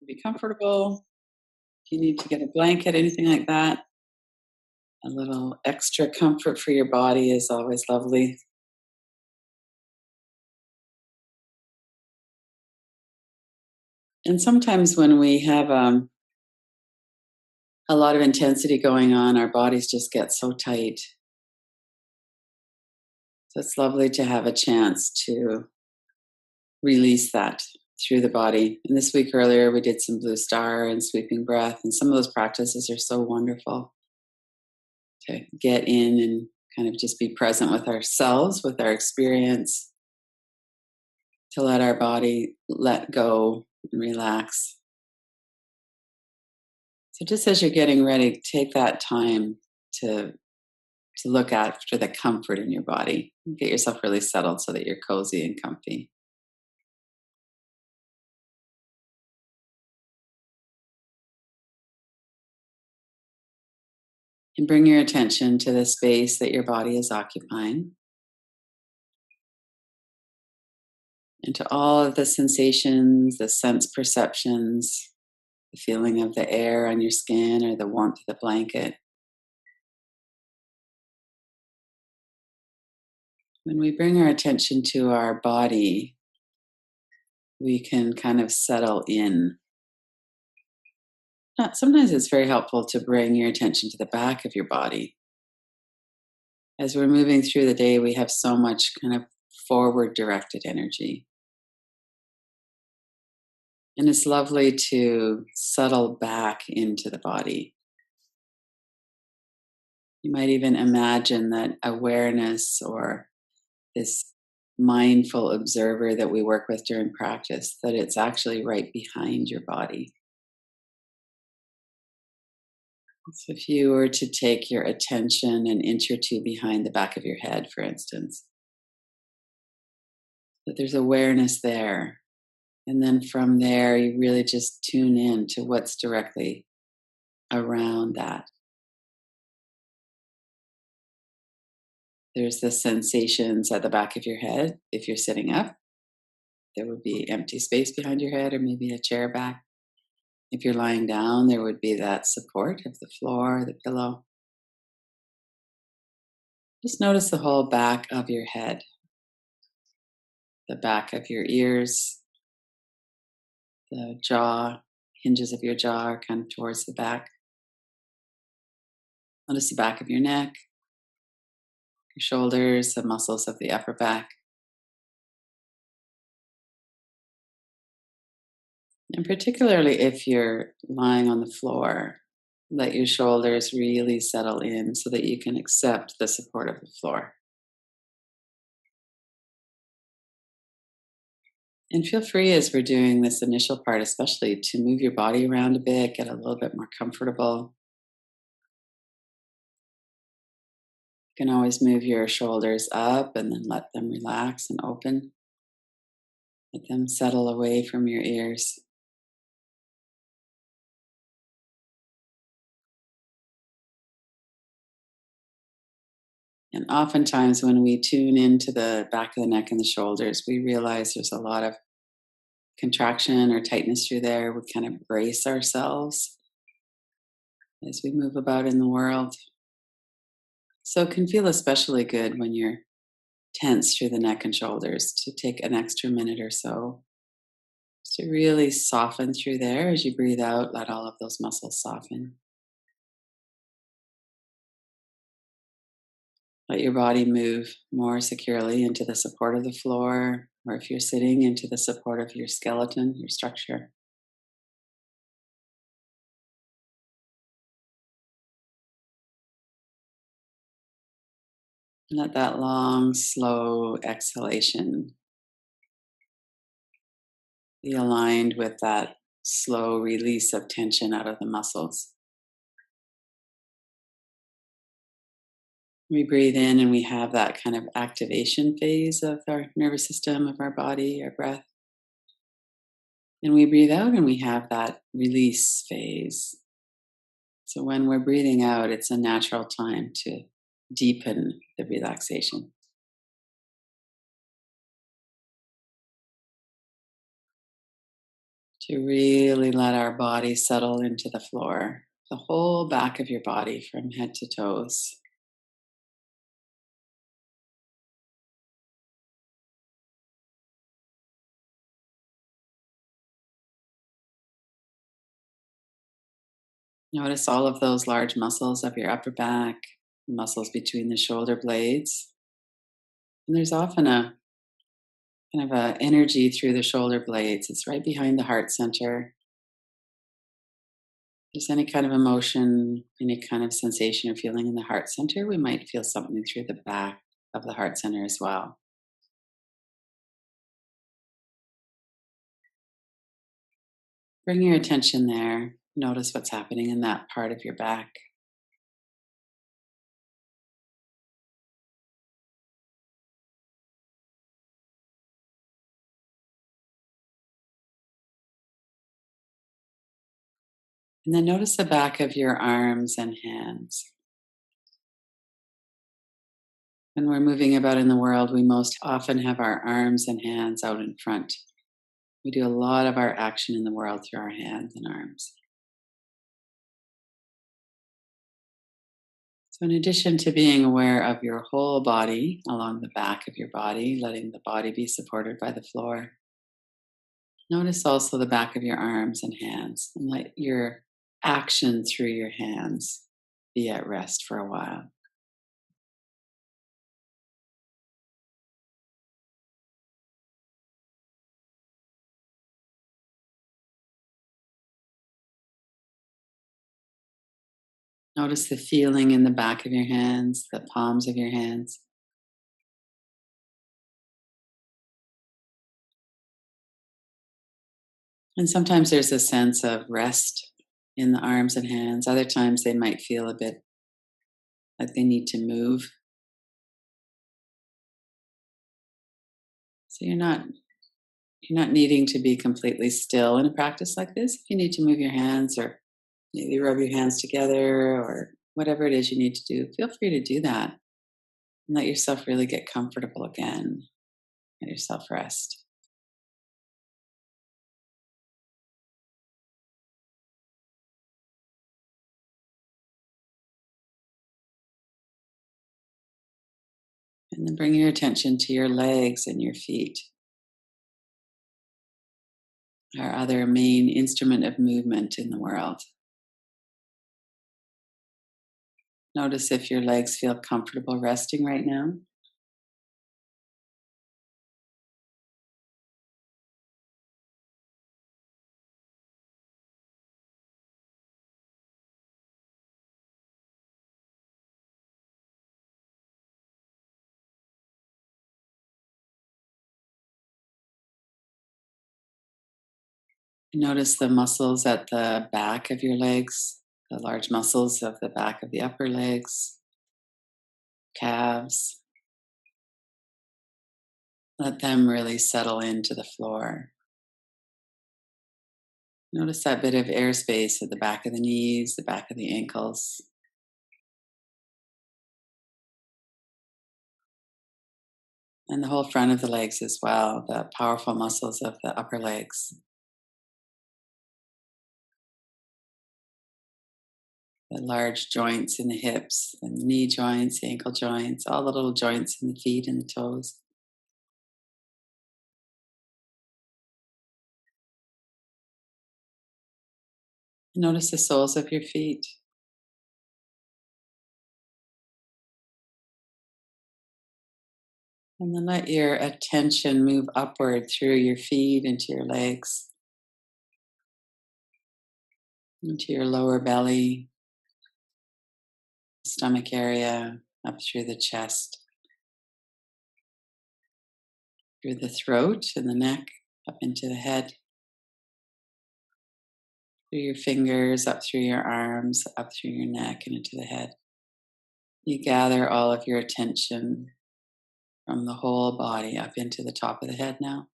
Be comfortable. If you need to get a blanket, anything like that, a little extra comfort for your body is always lovely. And sometimes when we have a lot of intensity going on, our bodies just get so tight. So it's lovely to have a chance to release that through the body. And this week earlier, we did some blue star and sweeping breath, and some of those practices are so wonderful to get in and kind of just be present with ourselves, with our experience, to let our body let go and relax. So just as you're getting ready, take that time to look after the comfort in your body. Get yourself really settled so that you're cozy and comfy. And bring your attention to the space that your body is occupying and to all of the sensations, the sense perceptions, the feeling of the air on your skin or the warmth of the blanket. When we bring our attention to our body, we can kind of settle in. Sometimes it's very helpful to bring your attention to the back of your body. As we're moving through the day, we have so much kind of forward directed energy. And it's lovely to settle back into the body. You might even imagine that awareness or this mindful observer that we work with during practice, that it's actually right behind your body. So if you were to take your attention an inch or two behind the back of your head, for instance, that there's awareness there. And then from there, you really just tune in to what's directly around that. There's the sensations at the back of your head. If you're sitting up, there would be empty space behind your head or maybe a chair back. If you're lying down, there would be that support of the floor, the pillow. Just notice the whole back of your head, the back of your ears, the jaw, hinges of your jaw are kind of towards the back. Notice the back of your neck, your shoulders, the muscles of the upper back. And particularly if you're lying on the floor, let your shoulders really settle in so that you can accept the support of the floor. And feel free as we're doing this initial part, especially to move your body around a bit, get a little bit more comfortable. You can always move your shoulders up and then let them relax and open. Let them settle away from your ears. And oftentimes, when we tune into the back of the neck and the shoulders, we realize there's a lot of contraction or tightness through there. We kind of brace ourselves as we move about in the world. So it can feel especially good when you're tense through the neck and shoulders to take an extra minute or so to really soften through there as you breathe out. Let all of those muscles soften. Let your body move more securely into the support of the floor, or if you're sitting, into the support of your skeleton, your structure. Let that long, slow exhalation be aligned with that slow release of tension out of the muscles. We breathe in and we have that kind of activation phase of our nervous system, of our body, our breath. And we breathe out and we have that release phase. So when we're breathing out, it's a natural time to deepen the relaxation. to really let our body settle into the floor, the whole back of your body from head to toes. Notice all of those large muscles of your upper back, muscles between the shoulder blades. And there's often a kind of a energy through the shoulder blades. It's right behind the heart center. If there's any kind of emotion, any kind of sensation or feeling in the heart center, we might feel something through the back of the heart center as well. Bring your attention there. Notice what's happening in that part of your back. And then notice the back of your arms and hands. When we're moving about in the world, we most often have our arms and hands out in front. We do a lot of our action in the world through our hands and arms. So, in addition to being aware of your whole body along the back of your body, letting the body be supported by the floor, notice also the back of your arms and hands and let your action through your hands be at rest for a while. Notice the feeling in the back of your hands, the palms of your hands. And sometimes there's a sense of rest in the arms and hands. Other times they might feel a bit like they need to move. So you're not needing to be completely still in a practice like this. If you need to move your hands or maybe rub your hands together or whatever it is you need to do, feel free to do that and let yourself really get comfortable again. Let yourself rest. And then bring your attention to your legs and your feet, our other main instrument of movement in the world. Notice if your legs feel comfortable resting right now. Notice the muscles at the back of your legs, the large muscles of the back of the upper legs, calves. Let them really settle into the floor. Notice that bit of airspace at the back of the knees, the back of the ankles, and the whole front of the legs as well, the powerful muscles of the upper legs. The large joints in the hips and the knee joints, the ankle joints, all the little joints in the feet and the toes. Notice the soles of your feet. And then let your attention move upward through your feet into your legs, into your lower belly, stomach area, up through the chest, through the throat and the neck, up into the head, through your fingers, up through your arms, up through your neck and into the head. You gather all of your attention from the whole body up into the top of the head now.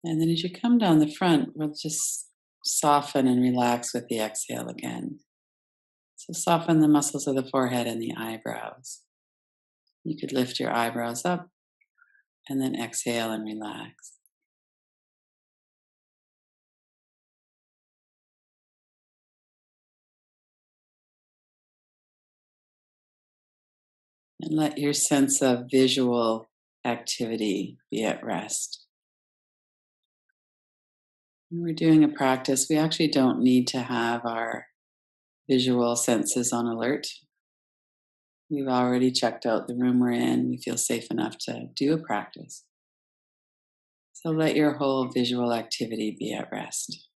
And then as you come down the front, we'll just soften and relax with the exhale again. So soften the muscles of the forehead and the eyebrows. You could lift your eyebrows up and then exhale and relax. And let your sense of visual activity be at rest. When we're doing a practice, we actually don't need to have our visual senses on alert. We've already checked out the room we're in. We feel safe enough to do a practice. So let your whole visual activity be at rest.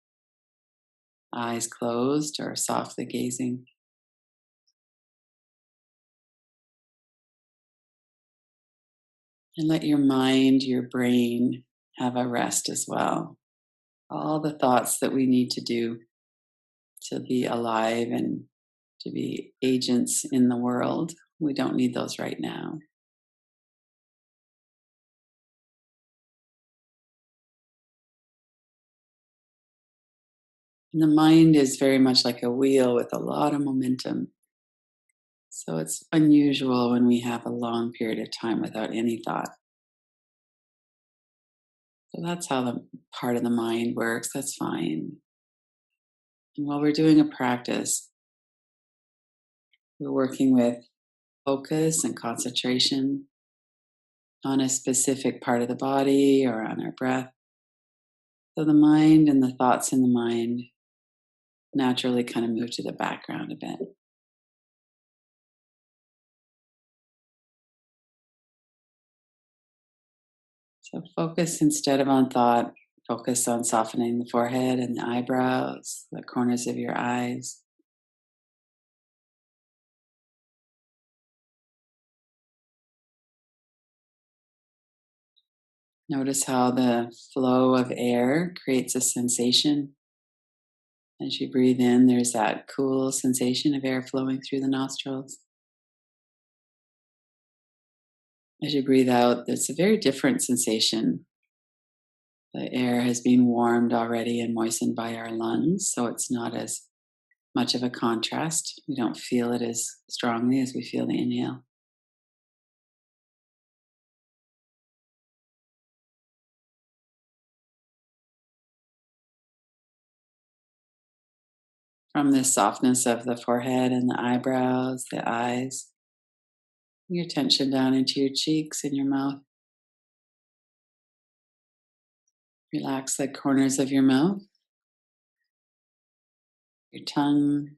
Eyes closed or softly gazing. And let your mind, your brain have a rest as well. All the thoughts that we need to do to be alive and to be agents in the world, we don't need those right now. And the mind is very much like a wheel with a lot of momentum. So it's unusual when we have a long period of time without any thought. So that's how the part of the mind works. That's fine. And while we're doing a practice, we're working with focus and concentration on a specific part of the body or on our breath. So the mind and the thoughts in the mind naturally kind of move to the background a bit. So focus instead of on thought, focus on softening the forehead and the eyebrows, the corners of your eyes. Notice how the flow of air creates a sensation. As you breathe in, there's that cool sensation of air flowing through the nostrils. As you breathe out, it's a very different sensation. The air has been warmed already and moistened by our lungs, so it's not as much of a contrast. We don't feel it as strongly as we feel the inhale. From the softness of the forehead and the eyebrows, the eyes, your attention down into your cheeks and your mouth. Relax the corners of your mouth, your tongue,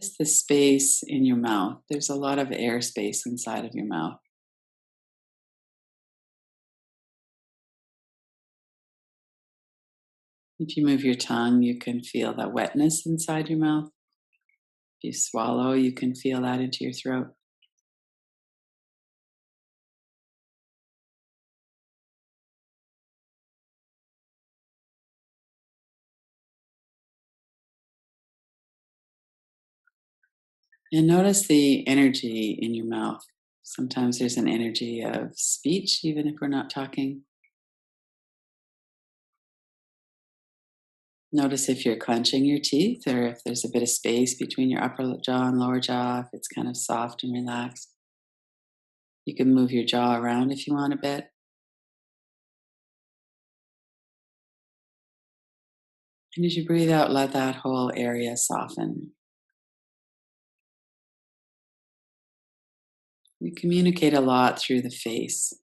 just the space in your mouth. There's a lot of air space inside of your mouth. If you move your tongue, you can feel that wetness inside your mouth. If you swallow, you can feel that into your throat. And notice the energy in your mouth. Sometimes there's an energy of speech, even if we're not talking. Notice if you're clenching your teeth or if there's a bit of space between your upper jaw and lower jaw, if it's kind of soft and relaxed. You can move your jaw around if you want a bit. And as you breathe out, let that whole area soften. We communicate a lot through the face.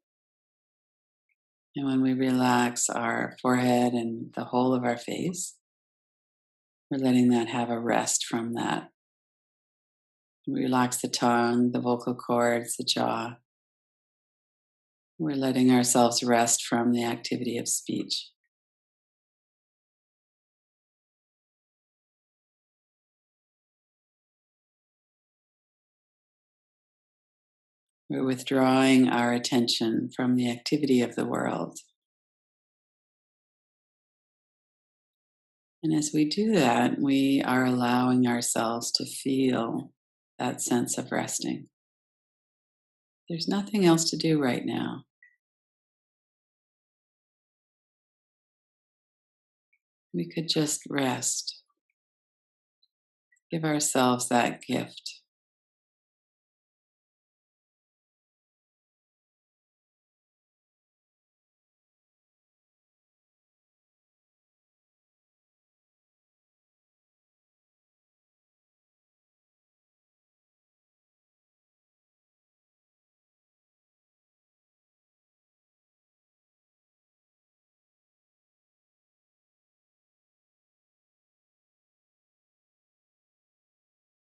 And when we relax our forehead and the whole of our face, we're letting that have a rest from that. We relax the tongue, the vocal cords, the jaw. We're letting ourselves rest from the activity of speech. We're withdrawing our attention from the activity of the world. And as we do that, we are allowing ourselves to feel that sense of resting. There's nothing else to do right now. We could just rest, give ourselves that gift.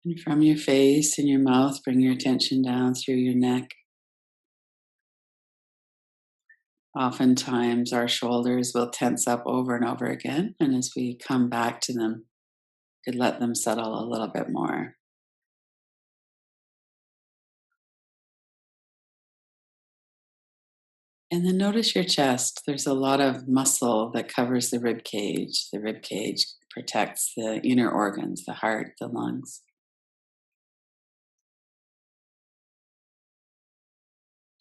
And from your face and your mouth, bring your attention down through your neck. Oftentimes, our shoulders will tense up over and over again. And as we come back to them, we could let them settle a little bit more. And then notice your chest. There's a lot of muscle that covers the rib cage. The rib cage protects the inner organs, the heart, the lungs.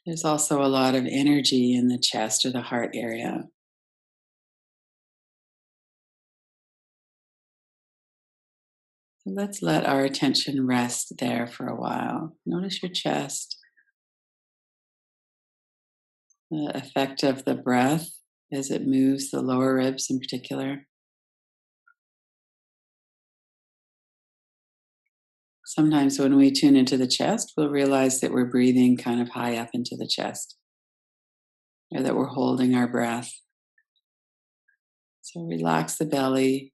There's also a lot of energy in the chest or the heart area. So let's let our attention rest there for a while. Notice your chest, the effect of the breath as it moves the lower ribs in particular. Sometimes when we tune into the chest, we'll realize that we're breathing kind of high up into the chest or that we're holding our breath. So relax the belly,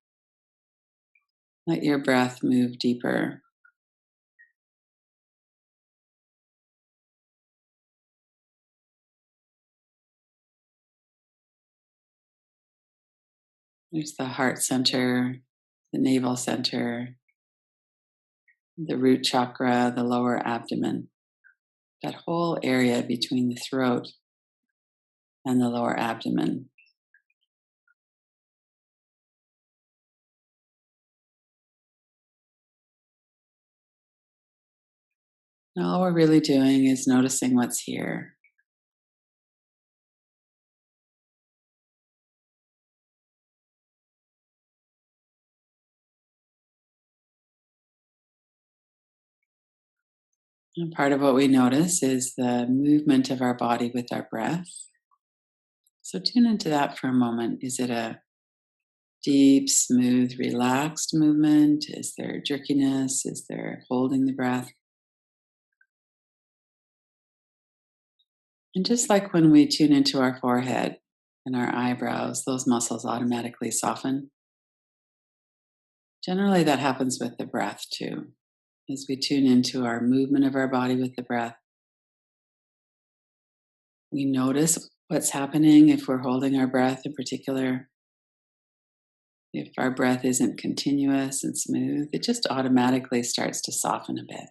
let your breath move deeper. There's the heart center, the navel center, the root chakra, the lower abdomen, that whole area between the throat and the lower abdomen. And all we're really doing is noticing what's here. And part of what we notice is the movement of our body with our breath. So tune into that for a moment. Is it a deep, smooth, relaxed movement? Is there jerkiness? Is there holding the breath? And just like when we tune into our forehead and our eyebrows, those muscles automatically soften. Generally, that happens with the breath too. As we tune into our movement of our body with the breath, we notice what's happening if we're holding our breath in particular. If our breath isn't continuous and smooth, it just automatically starts to soften a bit.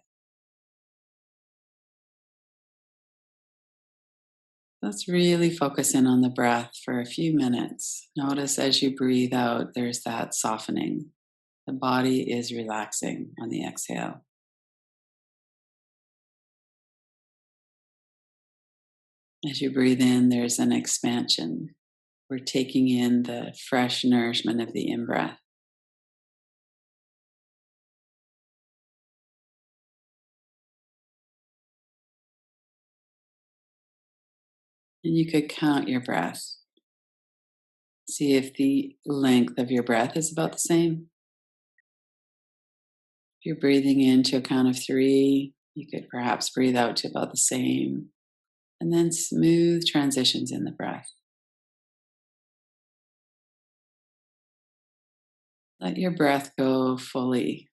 Let's really focus in on the breath for a few minutes. Notice as you breathe out, there's that softening. The body is relaxing on the exhale. As you breathe in, there's an expansion. We're taking in the fresh nourishment of the in breath. And you could count your breath. See if the length of your breath is about the same. If you're breathing in to a count of 3, you could perhaps breathe out to about the same. And then smooth transitions in the breath. Let your breath go fully.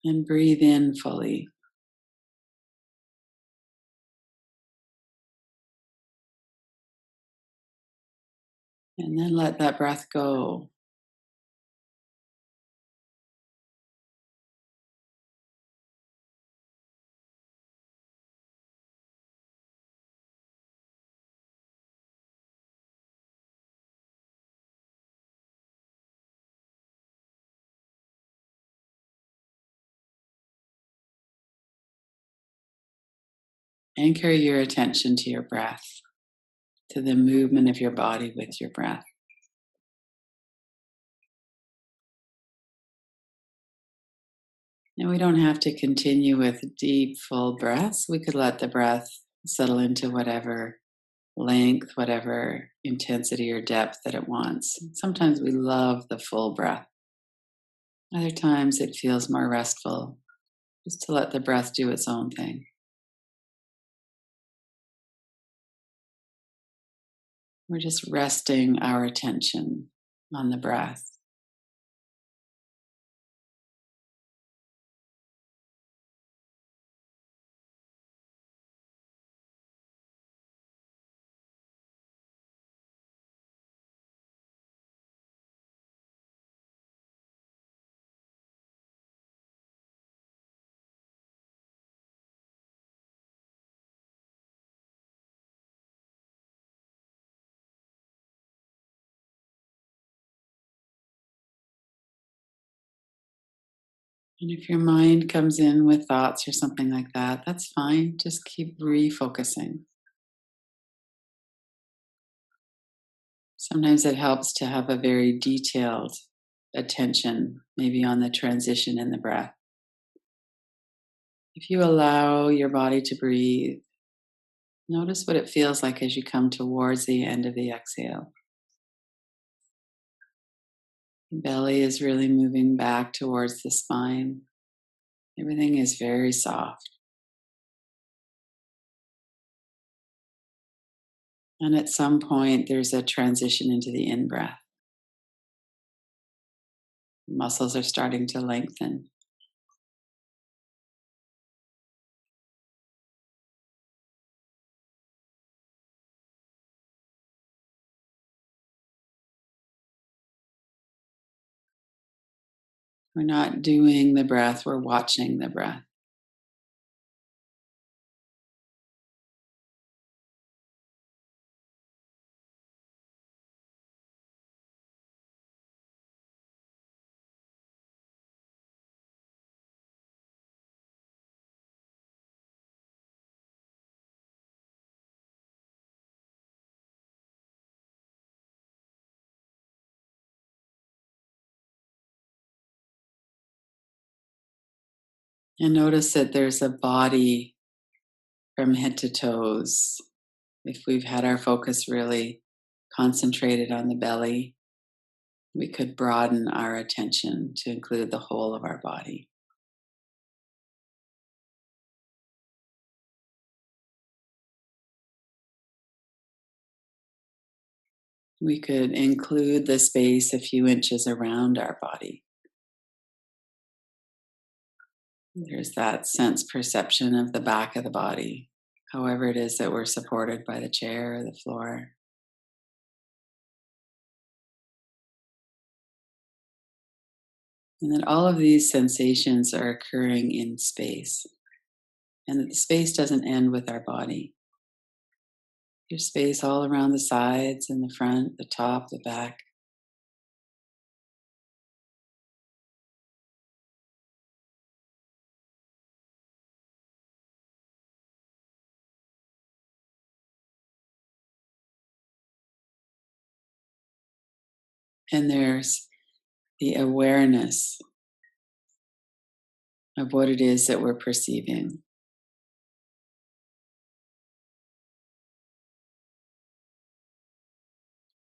And breathe in fully. And then let that breath go. Anchor your attention to your breath, to the movement of your body with your breath. And we don't have to continue with deep, full breaths. We could let the breath settle into whatever length, whatever intensity or depth that it wants. Sometimes we love the full breath. Other times it feels more restful, just to let the breath do its own thing. We're just resting our attention on the breath. And if your mind comes in with thoughts or something like that, that's fine. Just keep refocusing. Sometimes it helps to have a very detailed attention, maybe on the transition in the breath. If you allow your body to breathe, notice what it feels like as you come towards the end of the exhale. The belly is really moving back towards the spine. Everything is very soft. And at some point, there's a transition into the in breath. Muscles are starting to lengthen. We're not doing the breath, we're watching the breath. And notice that there's a body from head to toes. If we've had our focus really concentrated on the belly, we could broaden our attention to include the whole of our body. We could include the space a few inches around our body. There's that sense perception of the back of the body, however it is that we're supported by the chair or the floor. And that all of these sensations are occurring in space, and that the space doesn't end with our body. There's space all around the sides and the front, the top, the back. And there's the awareness of what it is that we're perceiving.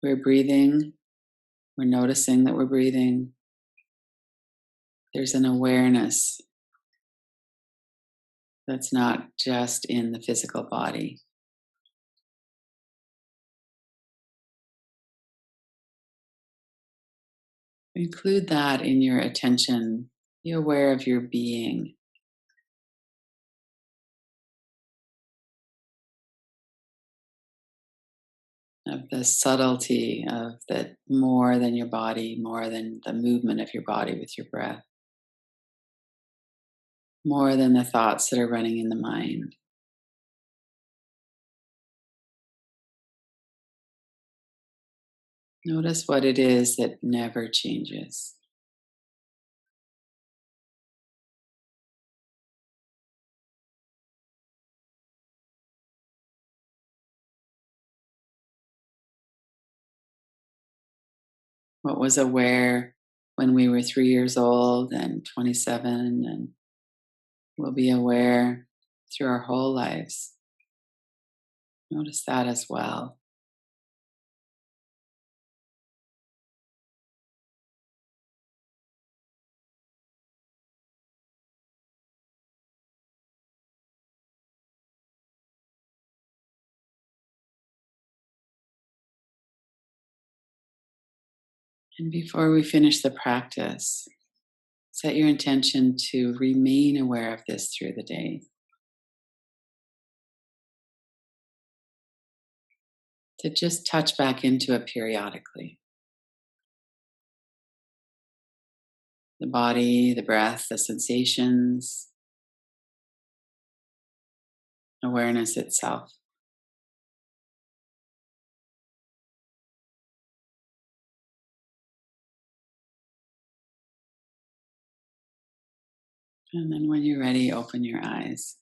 We're breathing, we're noticing that we're breathing. There's an awareness that's not just in the physical body. Include that in your attention. Be aware of your being, of the subtlety of that more than your body, more than the movement of your body with your breath, more than the thoughts that are running in the mind. Notice what it is that never changes. What was aware when we were 3 years old and 27, and will be aware through our whole lives. Notice that as well. And before we finish the practice, set your intention to remain aware of this through the day, to just touch back into it periodically. The body, the breath, the sensations, awareness itself. And then when you're ready, open your eyes.